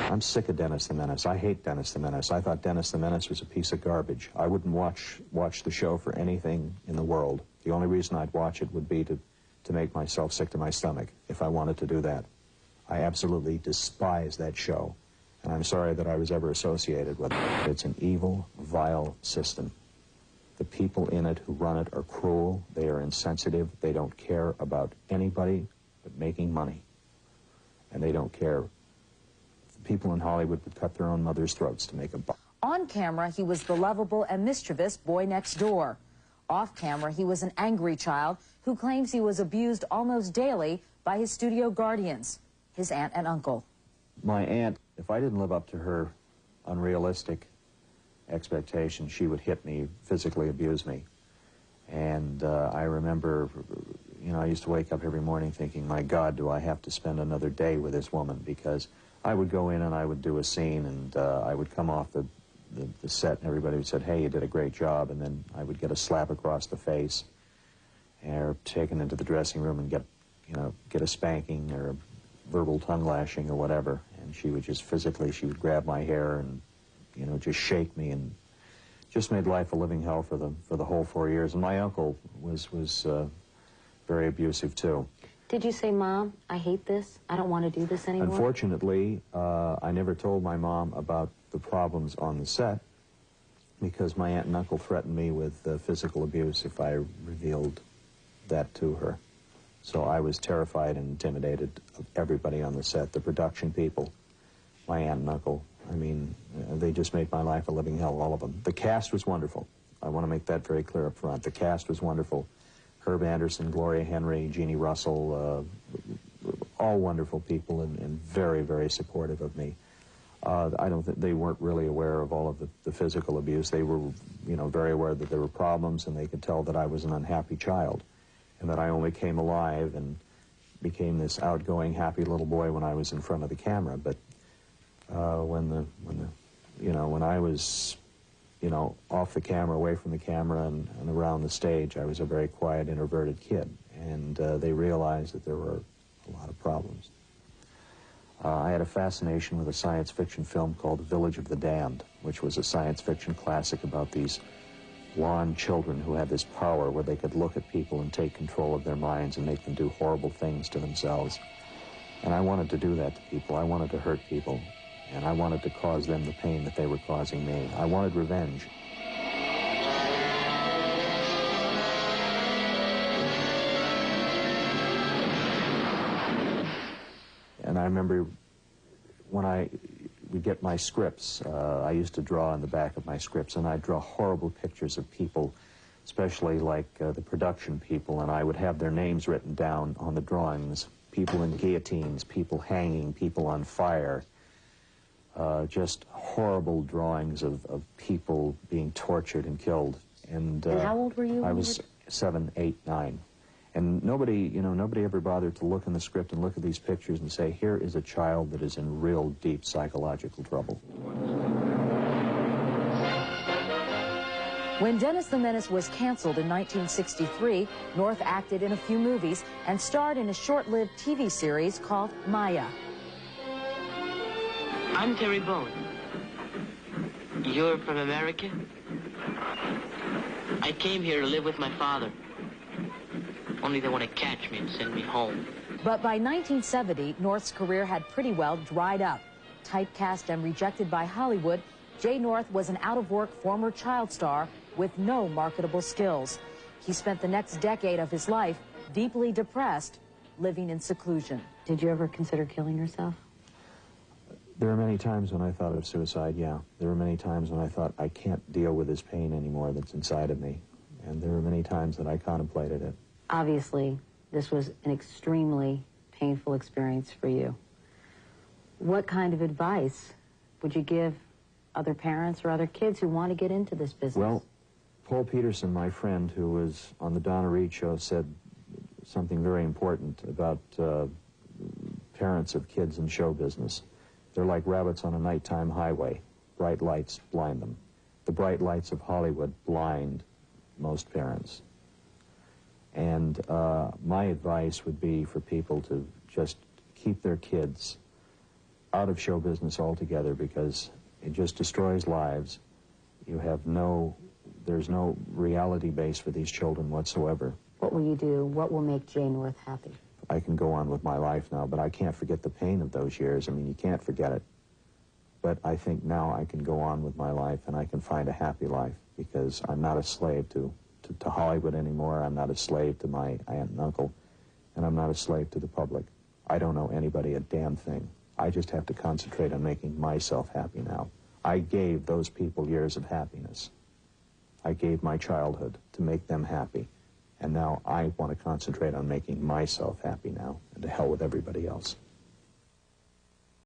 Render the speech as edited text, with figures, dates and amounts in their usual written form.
I'm sick of Dennis the Menace. I hate Dennis the Menace. I thought Dennis the Menace was a piece of garbage. I wouldn't watch the show for anything in the world. The only reason I'd watch it would be to make myself sick to my stomach, if I wanted to do that. I absolutely despise that show, and I'm sorry that I was ever associated with it. It's an evil, vile system. The people in it who run it are cruel, they are insensitive, they don't care about anybody but making money. And they don't care. People in Hollywood would cut their own mother's throats to make a buck. On camera, he was the lovable and mischievous boy next door. Off camera, he was an angry child who claims he was abused almost daily by his studio guardians, his aunt and uncle. My aunt, if I didn't live up to her unrealistic expectations, she would hit me, physically abuse me. And I remember, you know, I used to wake up every morning thinking, my God, do I have to spend another day with this woman? Because I would go in and I would do a scene, and I would come off the set, and everybody would say, hey, you did a great job, and then I would get a slap across the face, or taken into the dressing room and get a spanking or a verbal tongue lashing or whatever. And she would just physically, she would grab my hair and, you know, just shake me, and just made life a living hell for the whole 4 years. And my uncle was very abusive too. Did you say, Mom, I hate this, I don't want to do this anymore? Unfortunately, I never told my mom about the problems on the set, because my aunt and uncle threatened me with physical abuse if I revealed that to her. So I was terrified and intimidated of everybody on the set, the production people, my aunt and uncle. I mean, they just made my life a living hell, all of them. The cast was wonderful. I want to make that very clear up front. The cast was wonderful. Herb Anderson, Gloria Henry, Jeannie Russell, all wonderful people and very, very supportive of me. I don't think they weren't really aware of all of the physical abuse. They were, you know, very aware that there were problems, and they could tell that I was an unhappy child, and that I only came alive and became this outgoing, happy little boy when I was in front of the camera. But when I was, you know, off the camera, away from the camera, and around the stage, I was a very quiet, introverted kid, and they realized that there were a lot of problems. I had a fascination with a science fiction film called Village of the Damned, which was a science fiction classic about these blonde children who had this power where they could look at people and take control of their minds and make them do horrible things to themselves. And I wanted to do that to people. I wanted to hurt people, and I wanted to cause them the pain that they were causing me. I wanted revenge. And I remember when I would get my scripts, I used to draw in the back of my scripts, and I'd draw horrible pictures of people, especially like the production people, and I would have their names written down on the drawings. People in guillotines, people hanging, people on fire. Just horrible drawings of people being tortured and killed. And how old were you? I was 7, 8, 9. And nobody ever bothered to look in the script and look at these pictures and say, here is a child that is in real deep psychological trouble. When Dennis the Menace was canceled in 1963, North acted in a few movies and starred in a short-lived TV series called Maya. I'm Terry Bowen. You're from America? I came here to live with my father. Only they want to catch me and send me home. But by 1970, North's career had pretty well dried up. Typecast and rejected by Hollywood, Jay North was an out-of-work former child star with no marketable skills. He spent the next decade of his life deeply depressed, living in seclusion. Did you ever consider killing yourself? There were many times when I thought of suicide, yeah. There were many times when I thought, I can't deal with this pain anymore that's inside of me. And there were many times that I contemplated it. Obviously, this was an extremely painful experience for you. What kind of advice would you give other parents or other kids who want to get into this business? Well, Paul Peterson, my friend, who was on the Donna Reed show, said something very important about parents of kids in show business. They're like rabbits on a nighttime highway. Bright lights blind them. The bright lights of Hollywood blind most parents. And my advice would be for people to just keep their kids out of show business altogether because it just destroys lives. There's no reality base for these children whatsoever. What will you do? What will make Jay North happy? I can go on with my life now, but I can't forget the pain of those years. I mean, you can't forget it. But I think now I can go on with my life and I can find a happy life because I'm not a slave to Hollywood anymore. I'm not a slave to my aunt and uncle, and I'm not a slave to the public. I don't owe anybody a damn thing. I just have to concentrate on making myself happy now. I gave those people years of happiness. I gave my childhood to make them happy. And now I want to concentrate on making myself happy now, and to hell with everybody else.